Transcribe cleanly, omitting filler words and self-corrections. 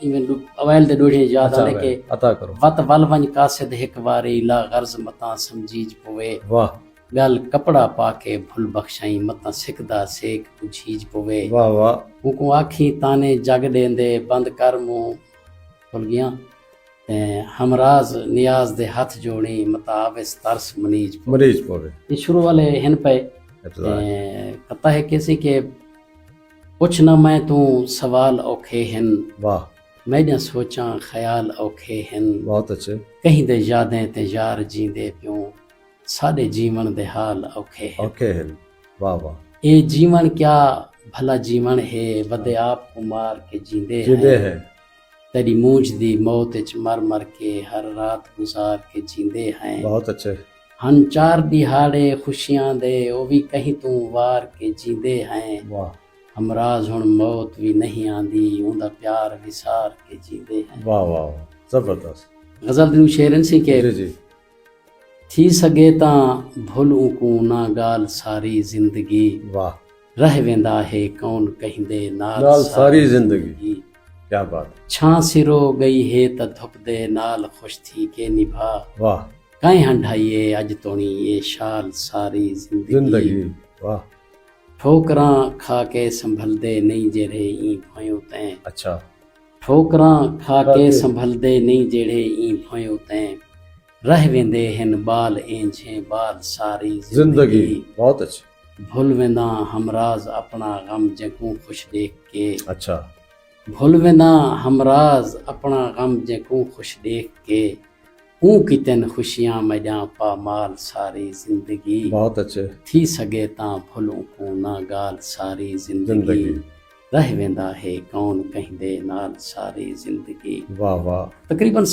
Even अवैल दे डोढ़े याद अच्छा आने के अता करो। वत वल वंज कासिद हिक वारी ला गर्ज मता समझीज पवे वाह गल कपड़ा पाके भुल बख्शाई मता सिकदा सेक बुझीज पवे वाह वाह। मुकू आखी ताने जग देंदे बंद कर मुंह खुल गया ते हमराज नियाज दे हथ जोड़ी मता आविस तरस मनीज पवे। मरीज पवे ये शुरू वाले हिन पे कता है कैसी के कुछ न मैं तू सवाल औखे हिन वाह मैं सोचा ख्याल औखे हिन बहुत अच्छे। कहीं दे यादें ते यार जींदे प्यों साडे जीवन दे हाल औखे हैं। ओके हिल वाह वाह। ये जीवन क्या भला जीवन है वदे आप को मार के जींदे जिंदे हैं हैं तेरी मूंछ दी मौत च मर मर के हर रात गुजार के जींदे हैं। बहुत अच्छे। हन चार दिहाड़े खुशियां दे ओ भी कहीं तू वार के जींदे हैं। वाह हमराज हुण मौत भी नहीं आंदी उंदा प्यार विसार के जींदे हैं। वाह वाह वाह जबरदस्त। गजल दी शेरन सी के जी जी थी सगे तां भुल को ना गाल सारी जिंदगी वाह। रह वेंदा है कौन कहिंदे नाल नाल सारी जिंदगी। क्या बात। छां सिरो गई है त धुप दे नाल खुश थी के निभा वाह काई हंडाइए अज तोणी ये शाल सारी जिंदगी। वाह ठोकरां खा के संभलदे नहीं जेड़े ई भोयो तैं। अच्छा ठोकरां खा के संभलदे नहीं जेड़े ई भोयो तैं रह वेंदे हिन बाल ऐंझे बाल सारी जिंदगी। बहुत अच्छे। भुल वेंदा हमराज अपना गम जगू खुश देख के। अच्छा भुल वेंदा हमराज अपना गम जगू खुश देख के ऊं कितन खुशियां मजा पामाल सारी जिंदगी। बहुत अच्छे। थी सगे तां भुलूं को ना गाल सारी जिंदगी जिंदगी। रह वेंदा है कौन कहिंदे नाल सारी जिंदगी। वाह वाह। तकरीबन